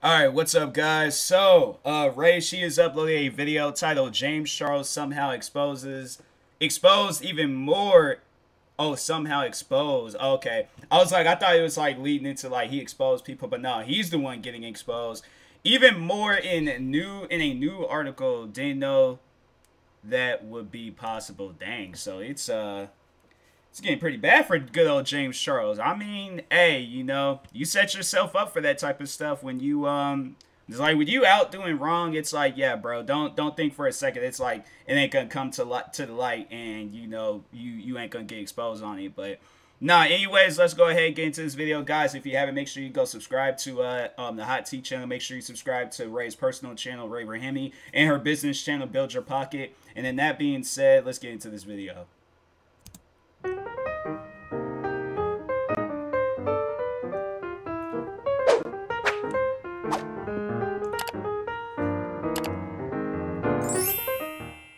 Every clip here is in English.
Alright, what's up guys? So, Ray, she is uploading a video titled James Charles somehow exposed even more. Oh, somehow exposed. Okay. I was like, I thought it was like leading into like he exposed people, but no, he's the one getting exposed. Even more in a new article. Didn't know that would be possible. Dang. So it's getting pretty bad for good old James Charles. I mean, hey, you set yourself up for that type of stuff when you it's like when you out doing wrong, it's like, yeah, bro, don't think for a second. It's like it ain't gonna come to the light, and you ain't gonna get exposed on it. But nah, anyways, let's go ahead and get into this video, guys. If you haven't, make sure you go subscribe to the Hot Tea channel. Make sure you subscribe to Ray's personal channel, Ray Rahimi, and her business channel, Build Your Pocket. And then that being said, let's get into this video.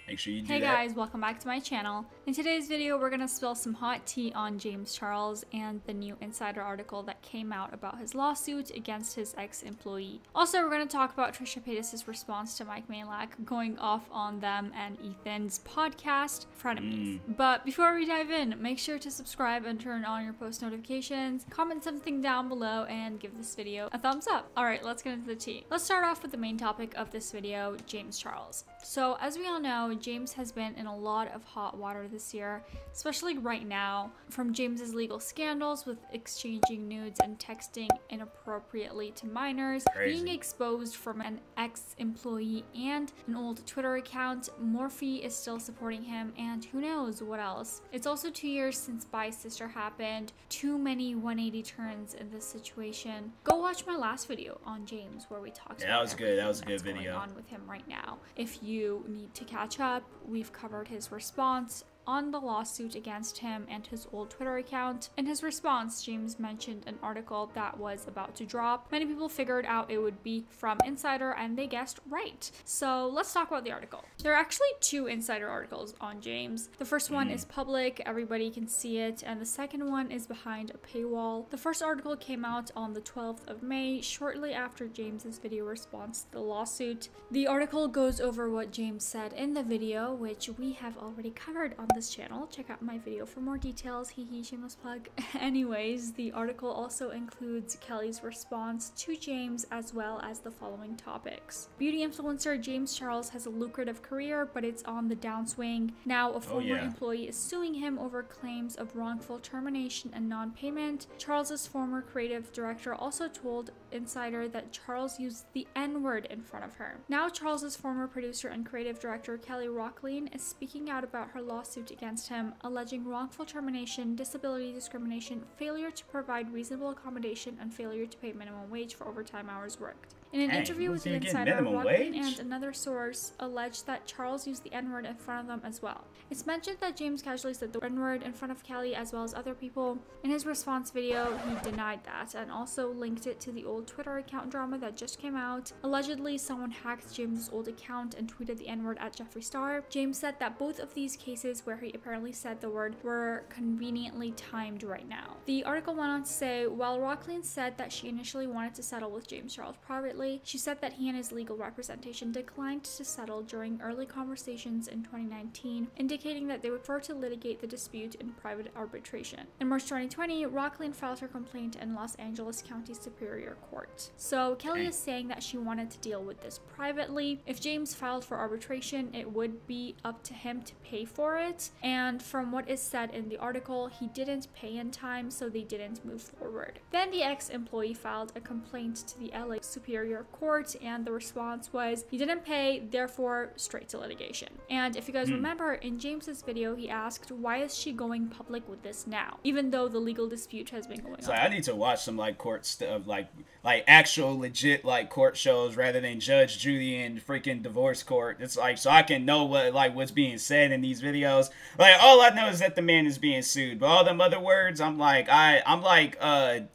Make sure you do Hey that. guys, welcome back to my channel. In today's video, we're gonna spill some hot tea on James Charles and the new insider article that came out about his lawsuit against his ex-employee. Also, we're gonna talk about Trisha Paytas' response to Mike Malak going off on them and Ethan's podcast, Frenemies. But before we dive in, make sure to subscribe and turn on your post notifications, comment something down below, and give this video a thumbs up. Alright, let's get into the tea. Let's start off with the main topic of this video, James Charles. So, as we all know, James has been in a lot of hot water this year, especially right now, from James's legal scandals with exchanging nudes and texting inappropriately to minors, being exposed from an ex-employee and an old Twitter account. Morphe is still supporting him, and who knows what else. It's also 2 years since Bye Sister happened. Too many 180 turns in this situation. Go watch my last video on James where we talked about that was good. That was a good going video. on with him right now. If you need to catch up, we've covered his response on the lawsuit against him and his old Twitter account. In his response, James mentioned an article that was about to drop. Many people figured out it would be from Insider, and they guessed right. So let's talk about the article. There are actually two Insider articles on James. The first one is public, everybody can see it, and the second one is behind a paywall. The first article came out on the 12th of May, shortly after James's video response to the lawsuit. The article goes over what James said in the video, which we have already covered on this channel. Check out my video for more details. Hee shameless plug. Anyways, the article also includes Kelly's response to James as well as the following topics. Beauty influencer James Charles has a lucrative career, but it's on the downswing. Now a former employee is suing him over claims of wrongful termination and non-payment. Charles's former creative director also told Insider that Charles used the N-word in front of her. Now Charles's former producer and creative director Kelly Rockline is speaking out about her lawsuit against him, alleging wrongful termination, disability discrimination, failure to provide reasonable accommodation, and failure to pay minimum wage for overtime hours worked. In an interview with the Insider, Rockline and another source alleged that Charles used the N-word in front of them as well. It's mentioned that James casually said the N-word in front of Kelly as well as other people. In his response video, he denied that and also linked it to the old Twitter account drama that just came out. Allegedly, someone hacked James's old account and tweeted the N-word at Jeffree Star. James said that both of these cases where he apparently said the word were conveniently timed right now. The article went on to say, while Rockline said that she initially wanted to settle with James Charles privately, she said that he and his legal representation declined to settle during early conversations in 2019, indicating that they would prefer to litigate the dispute in private arbitration. In March 2020, Rockline filed her complaint in Los Angeles County Superior Court. So Kelly is saying that she wanted to deal with this privately. If James filed for arbitration, it would be up to him to pay for it. And from what is said in the article, he didn't pay in time, so they didn't move forward. Then the ex-employee filed a complaint to the LA Superior Court, and the response was he didn't pay, therefore straight to litigation. And if you guys remember, in James's video, he asked, why is she going public with this now, even though the legal dispute has been going on? I need to watch some like court stuff, like actual legit like court shows rather than Judge Judy and freaking divorce court. It's like so I can know what's being said in these videos. Like all I know is that the man is being sued, but all them other words, I'm like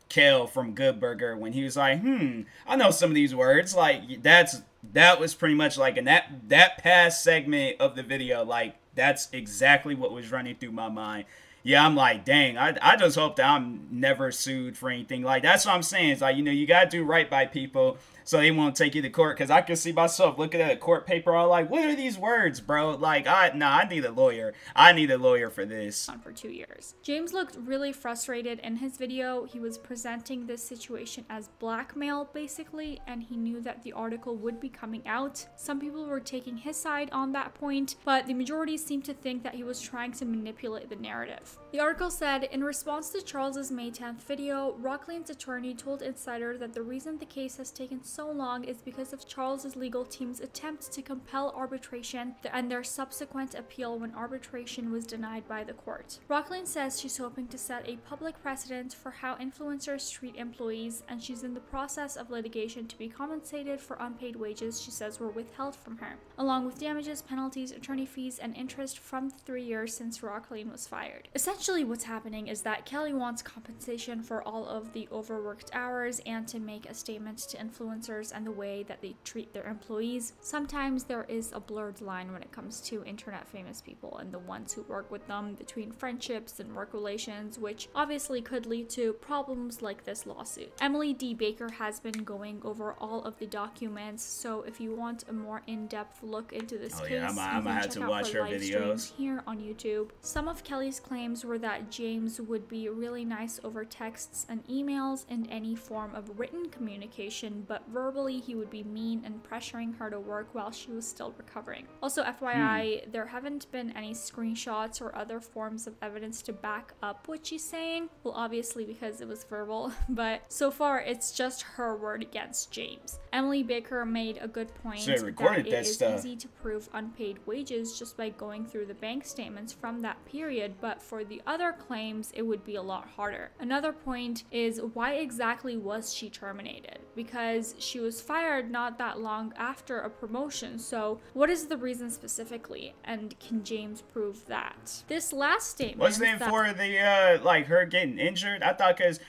Kale from Good Burger when he was like, I know some of these words. Like that was pretty much like in that past segment of the video, like that's exactly what was running through my mind. yeah, I'm like, dang, I just hope that I'm never sued for anything. Like, that's what I'm saying. It's like, you got to do right by people so they won't take you to court. Because I can see myself looking at a court paper, all like, what are these words, bro? Like, I need a lawyer. I need a lawyer for this. For 2 years. James looked really frustrated in his video. He was presenting this situation as blackmail, basically, and he knew that the article would be coming out. Some people were taking his side on that point, but the majority seemed to think that he was trying to manipulate the narrative. The article said, in response to Charles's May 10th video, Rocklin's attorney told Insider that the reason the case has taken so long is because of Charles's legal team's attempt to compel arbitration and their subsequent appeal when arbitration was denied by the court. Rocklin says she's hoping to set a public precedent for how influencers treat employees, and she's in the process of litigation to be compensated for unpaid wages she says were withheld from her, along with damages, penalties, attorney fees, and interest from the 3 years since Rocklin was fired. Essentially, what's happening is that Kelly wants compensation for all of the overworked hours and to make a statement to influencers and the way that they treat their employees. Sometimes there is a blurred line when it comes to internet famous people and the ones who work with them, between friendships and work relations, which obviously could lead to problems like this lawsuit. Emily D. Baker has been going over all of the documents, so if you want a more in-depth look into this case, I'm gonna have to watch her videos here on YouTube. Some of Kelly's claims were that James would be really nice over texts and emails and any form of written communication, but verbally he would be mean and pressuring her to work while she was still recovering. Also, FYI, there haven't been any screenshots or other forms of evidence to back up what she's saying. Well, obviously because it was verbal, but so far it's just her word against James. Emily Baker made a good point that it is easy to prove unpaid wages just by going through the bank statements from that period, but for the other claims it would be a lot harder. Another point is, why exactly was she terminated? Because she was fired not that long after a promotion, so what is the reason specifically, and can James prove that? This last statement wasn't it for the like her getting injured? I thought, because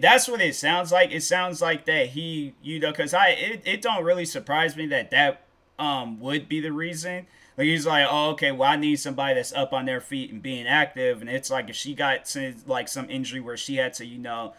that's what it sounds like. It sounds like that he, because it don't really surprise me that would be the reason. Like, he's like, oh, okay, well, I need somebody that's up on their feet and being active. And it's like, if she got like some injury where she had to,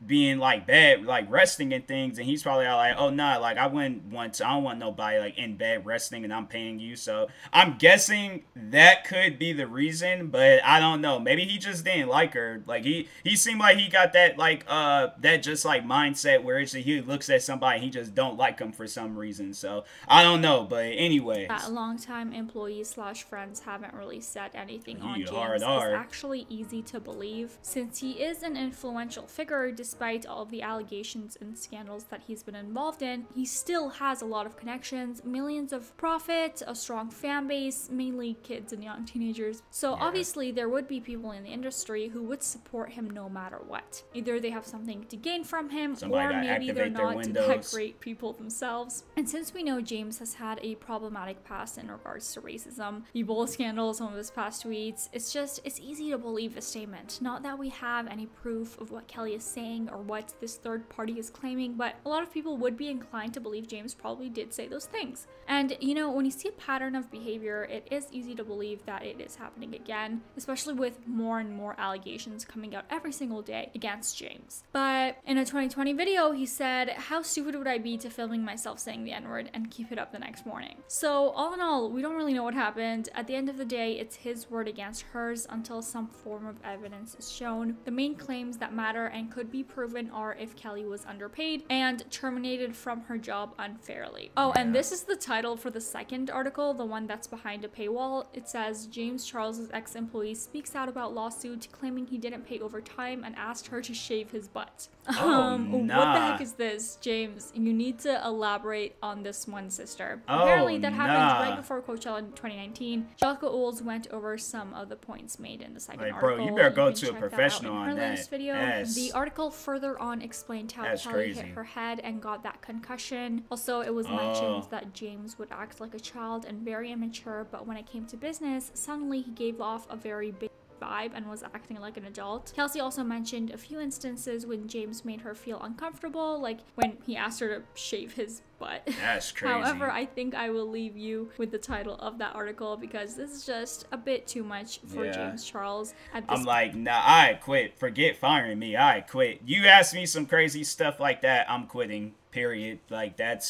being like bed, like resting and things, and he's probably like, oh nah, like I don't want nobody like in bed resting and I'm paying you. So I'm guessing that could be the reason, but I don't know. Maybe he just didn't like her. Like he seemed like he got that like that just like mindset where it's he looks at somebody and he just don't like them for some reason. So I don't know, but anyways, longtime employees / friends haven't really said anything on James. It's actually easy to believe, since he is an influential figure. Despite all of the allegations and scandals that he's been involved in, he still has a lot of connections, millions of profit, a strong fan base, mainly kids and young teenagers. So obviously there would be people in the industry who would support him no matter what. Either they have something to gain from him, or maybe they're not that great people themselves. And since we know James has had a problematic past in regards to racism, Ebola scandal, some of his past tweets, it's easy to believe the statement. Not that we have any proof of what Kelly is saying or what this third party is claiming, but a lot of people would be inclined to believe James probably did say those things. And when you see a pattern of behavior, it is easy to believe that it is happening again, especially with more and more allegations coming out every single day against James. But in a 2020 video, he said, how stupid would I be to filming myself saying the N-word and keep it up the next morning? So all in all, we don't really know what happened. At the end of the day, it's his word against hers until some form of evidence is shown. The main claims that matter and could be proven are if Kelly was underpaid and terminated from her job unfairly. Oh, and this is the title for the second article, the one that's behind a paywall. It says, James Charles's ex-employee speaks out about lawsuit claiming he didn't pay overtime and asked her to shave his butt. What the heck is this, James? You need to elaborate on this one, sister. Apparently that happened right before Coachella in 2019. Jessica Oles went over some of the points made in the second article. Bro, you better go to a professional on that. Video. The article further on explained how Kelly hit her head and got that concussion. Also, it was mentioned that James would act like a child and very immature, but when it came to business, suddenly he gave off a very big vibe and was acting like an adult. Kelsey also mentioned a few instances when James made her feel uncomfortable, like when he asked her to shave his butt. That's crazy. However, I think I will leave you with the title of that article because this is just a bit too much for James Charles. I'm like, nah, I quit. Forget firing me. I quit. You ask me some crazy stuff like that, I'm quitting. Period. Like that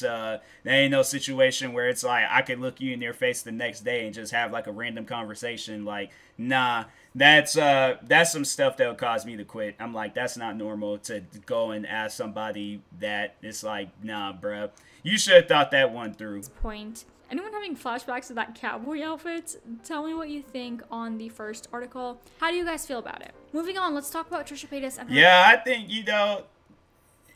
ain't no situation where it's like I could look you in your face the next day and just have like a random conversation. Like, nah, that's some stuff that'll cause me to quit. I'm like, that's not normal to go and ask somebody that. It's like, nah, bruh. You should have thought that one through. Point. Anyone having flashbacks to that cowboy outfit? Tell me what you think on the first article. How do you guys feel about it? Moving on, let's talk about Trisha Paytas and her. Yeah, I think,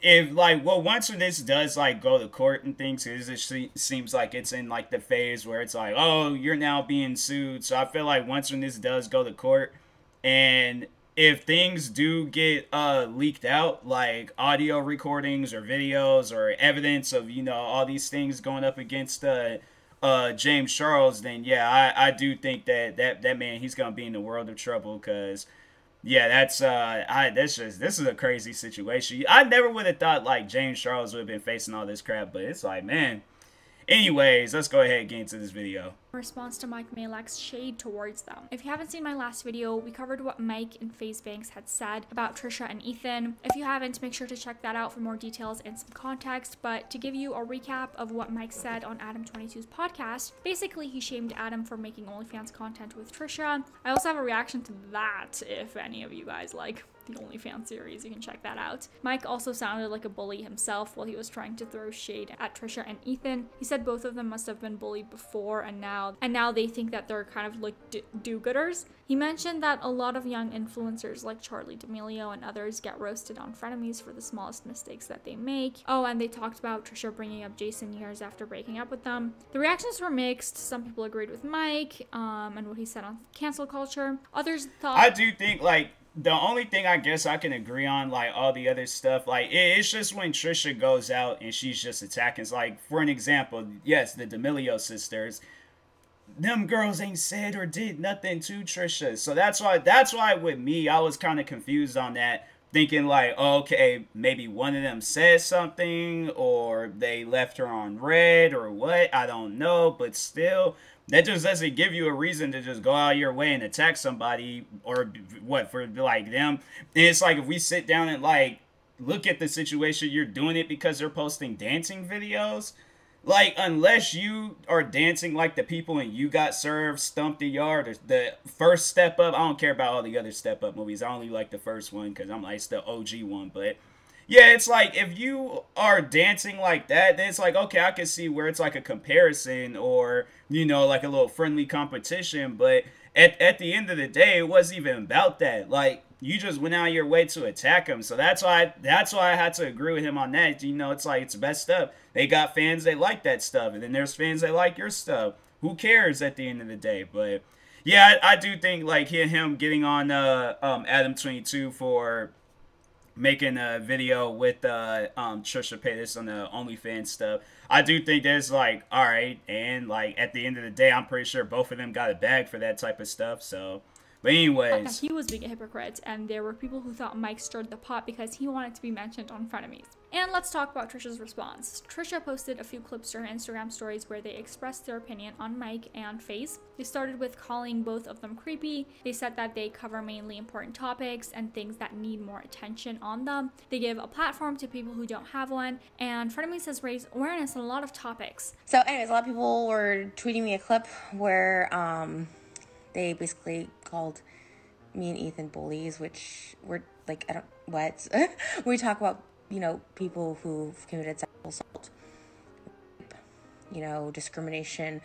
if like, well, once when this does like go to court and things, it seems like it's in like the phase where it's like, oh, you're now being sued. So I feel like once when this does go to court, and if things do get leaked out, like audio recordings or videos or evidence of all these things going up against James Charles, then yeah, I do think that man, he's gonna be in the world of trouble, because yeah, this is a crazy situation. I never would have thought like James Charles would have been facing all this crap, but it's like, man. Anyways, let's go ahead and get into this video. Response to Mike Malek's shade towards them. If you haven't seen my last video, we covered what Mike and FaZe Banks had said about Trisha and Ethan. If you haven't, make sure to check that out for more details and some context. But to give you a recap of what Mike said on Adam22's podcast, basically he shamed Adam for making OnlyFans content with Trisha. I also have a reaction to that if any of you guys like the OnlyFans series, you can check that out. Mike also sounded like a bully himself while he was trying to throw shade at Trisha and Ethan. He said both of them must have been bullied before, and now they think that they're kind of like do-gooders. He mentioned that a lot of young influencers like Charli D'Amelio and others get roasted on frenemies for the smallest mistakes that they make. Oh, and they talked about Trisha bringing up Jason years after breaking up with them. The reactions were mixed. Some people agreed with Mike and what he said on cancel culture. Others thought... I do think, like, the only thing I guess I can agree on, like all the other stuff, like it's just when Trisha goes out and she's just attacking. It's like, for an example, yes, the D'Amelio sisters, them girls ain't said or did nothing to Trisha. So that's why with me, I was kind of confused on that, thinking like, oh, okay, maybe one of them said something or they left her on red or what, I don't know, but still, that just doesn't give you a reason to just go out your way and attack somebody, or what, for like them. And it's like, if we sit down and like look at the situation, you're doing it because they're posting dancing videos. Like, unless you are dancing like the people in You Got Served, Stump the Yard, or the first Step Up. I don't care about all the other Step Up movies. I only like the first one because I'm like, it's the OG one. But yeah, it's like, if you are dancing like that, then it's like, okay, I can see where it's like a comparison or, like a little friendly competition. But at the end of the day, it wasn't even about that. Like, you just went out of your way to attack him. So that's why I had to agree with him on that. It's like, it's messed up. They got fans that like that stuff, and then there's fans that like your stuff. Who cares at the end of the day? But yeah, I do think like him getting on Adam22 for making a video with Trisha Paytas on the OnlyFans stuff. I do think there's like, all right, and like at the end of the day, I'm pretty sure both of them got a bag for that type of stuff. So, but anyways, he was being a hypocrite, and there were people who thought Mike stirred the pot because he wanted to be mentioned on frenemies. And let's talk about Trisha's response. Trisha posted a few clips to her Instagram stories where they expressed their opinion on Mike and FaZe. They started with calling both of them creepy. They said that they cover mainly important topics and things that need more attention on them. They give a platform to people who don't have one, and frenemies has raised awareness on a lot of topics. So anyways, a lot of people were tweeting me a clip where they basically called me and Ethan bullies, which were like, what? We talk about, people who've committed sexual assault, discrimination,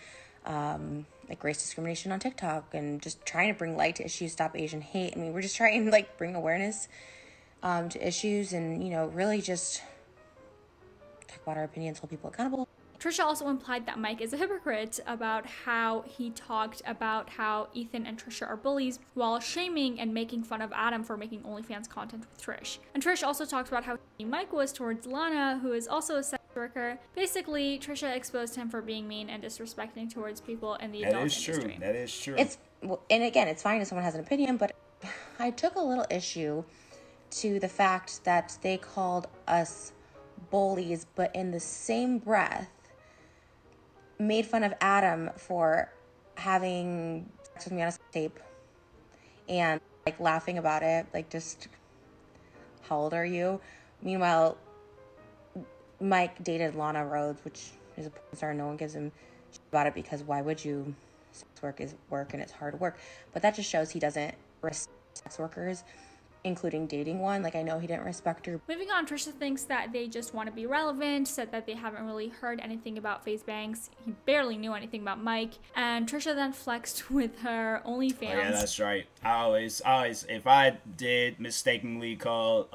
like race discrimination on TikTok, and just trying to bring light to issues, stop Asian hate. I mean, we're just trying to like bring awareness to issues and, really just talk about our opinions, hold people accountable. Trisha also implied that Mike is a hypocrite about how he talked about how Ethan and Trisha are bullies while shaming and making fun of Adam for making OnlyFans content with Trish. And Trish also talked about how Mike was towards Lana, who is also a sex worker. Basically, Trisha exposed him for being mean and disrespecting towards people in the adult industry. That is true. and again, it's fine if someone has an opinion, but I took a little issue to the fact that they called us bullies, but in the same breath made fun of Adam for having sex with me on a tape and like laughing about it, like just how old are you? Meanwhile, Mike dated Lana Rhodes, which is a porn star. No one gives him shit about it because why would you? Sex work is work and it's hard work. But that just shows he doesn't respect sex workers, including dating one. Like, I know he didn't respect her. Moving on, Trisha thinks that they just want to be relevant, said that they haven't really heard anything about FaZe Banks. He barely knew anything about Mike. And Trisha then flexed with her OnlyFans. Oh, yeah, that's right. I always, if I did mistakenly call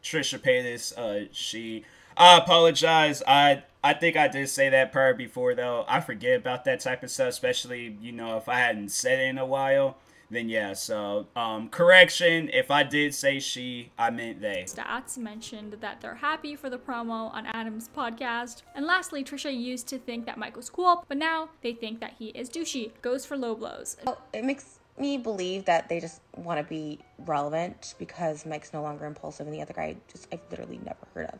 Trisha Paytas, I apologize. I think I did say that part before, though. I forget about that type of stuff, especially, you know, if I hadn't said it in a while. Then yeah, so correction, if I did say she, I meant they. Stats mentioned that they're happy for the promo on Adam's podcast. And lastly, Trisha used to think that Mike was cool, but now they think that he is douchey. Goes for low blows. Well, it makes me believe that they just want to be relevant because Mike's no longer impulsive and the other guy I've literally never heard of.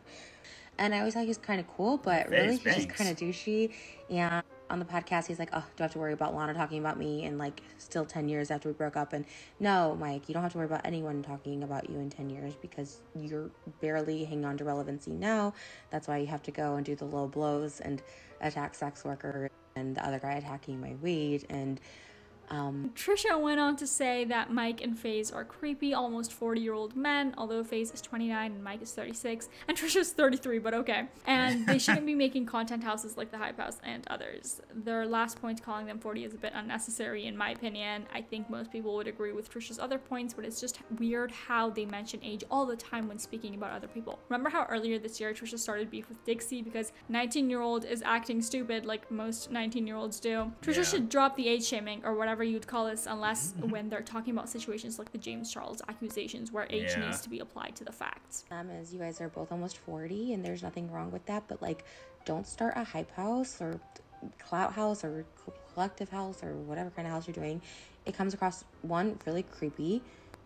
And I always thought he was kind of cool, but really he's just kind of douchey. And on the podcast, he's like, oh, do I have to worry about Lana talking about me in like still 10 years after we broke up? And no, Mike, you don't have to worry about anyone talking about you in 10 years because you're barely hanging on to relevancy now. That's why you have to go and do the low blows and attack sex workers and the other guy attacking my weed. And Trisha went on to say that Mike and FaZe are creepy, almost 40-year-old men, although FaZe is 29 and Mike is 36, and Trisha's 33, but okay. And they shouldn't be making content houses like the Hype House and others. Their last point, calling them 40, is a bit unnecessary in my opinion. I think most people would agree with Trisha's other points, but it's just weird how they mention age all the time when speaking about other people. Remember how earlier this year Trisha started beef with Dixie because 19-year-old is acting stupid like most 19-year-olds do? Trisha should drop the age shaming or whatever you'd call this, unless when they're talking about situations like the James Charles accusations where age needs to be applied to the facts. As you guys are both almost 40 and there's nothing wrong with that, but like don't start a hype house or clout house or collective house or whatever kind of house you're doing. It comes across, one, really creepy,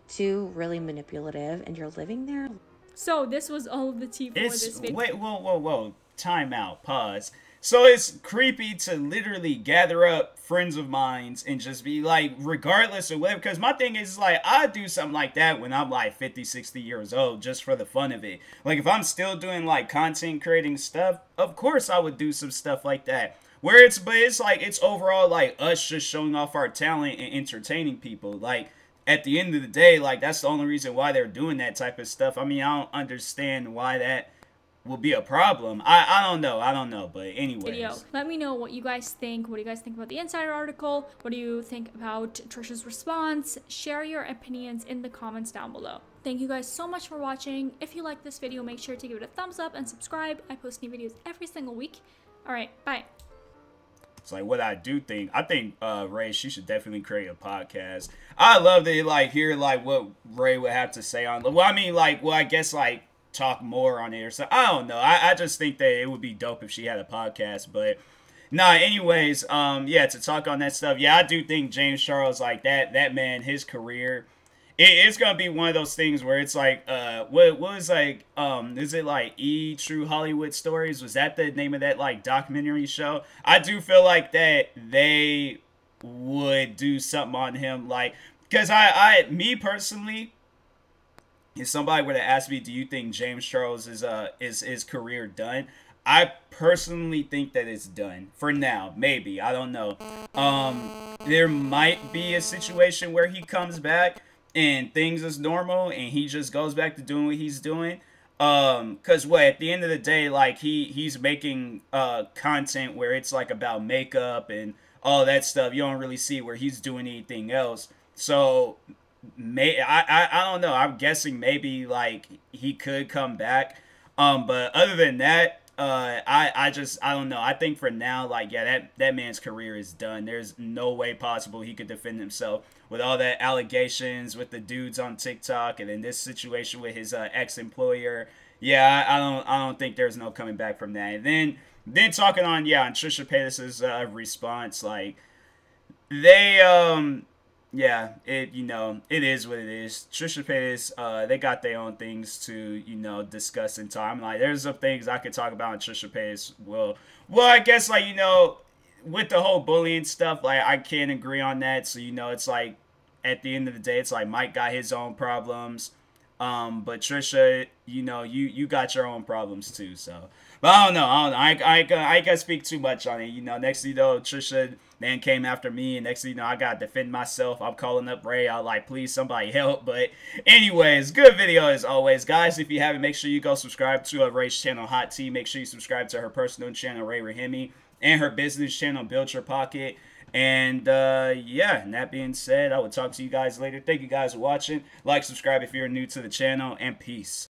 two, really manipulative, and you're living there. So this was all of the tea for this video. Wait, whoa, time out, pause. So it's creepy to literally gather up friends of mine and just be like, regardless of whatever, because my thing is like, I do something like that when I'm like 50, 60 years old, just for the fun of it. Like if I'm still doing like content creating stuff, of course I would do some stuff like that. But it's like, it's overall like us just showing off our talent and entertaining people. Like at the end of the day, like that's the only reason why they're doing that type of stuff. I mean, I don't understand why that will be a problem. I don't know, but anyways. Video. Let me know what you guys think. What do you guys think about the Insider article? What do you think about Trisha's response? Share your opinions in the comments down below. Thank you guys so much for watching. If you like this video, make sure to give it a thumbs up and subscribe. I post new videos every single week. Alright, bye. It's like what I do think. I think Ray, she should definitely create a podcast. I love to like hear like what Ray would have to say on. Well, I mean like, well, I guess like talk more on it or something. I don't know. I just think that it would be dope if she had a podcast. But nah, anyways, yeah, to talk on that stuff. Yeah, I do think James Charles, like that man, his career, it's gonna be one of those things where it's like, what was like, is it like True Hollywood Stories? Was that the name of that like documentary show? I do feel like that they would do something on him, like, because me personally, if somebody were to ask me, do you think James Charles is his career done? I personally think that it's done for now. Maybe, I don't know. There might be a situation where he comes back and things is normal and he just goes back to doing what he's doing. Cause at the end of the day, like he's making content where it's like about makeup and all that stuff. You don't really see where he's doing anything else. So I don't know. I'm guessing maybe like he could come back. But other than that, I don't know. I think for now, like, yeah, that man's career is done. There's no way possible he could defend himself with all that allegations with the dudes on TikTok and in this situation with his ex-employer. Yeah, I don't think there's no coming back from that. And then talking on Trisha Paytas' response, like yeah, it it is what it is. Trisha Paytas, they got their own things to discuss in time. Like there's some things I could talk about in Trisha Paytas. Well, I guess like with the whole bullying stuff, like I can't agree on that. So it's like at the end of the day, it's like Mike got his own problems. But Trisha, you got your own problems too. So, but I don't know. I can't speak too much on it. Next thing you know, Trisha then came after me, and next thing you know, I gotta defend myself. I'm calling up Ray. I'm like, please, somebody help. But anyways, good video as always, guys. If you haven't, make sure you go subscribe to Ray's channel, Hot Tea. Make sure you subscribe to her personal channel, Ray Rahimi, and her business channel, Build Your Pocket. And yeah, and that being said, I will talk to you guys later. Thank you guys for watching. Like, subscribe if you're new to the channel, and peace.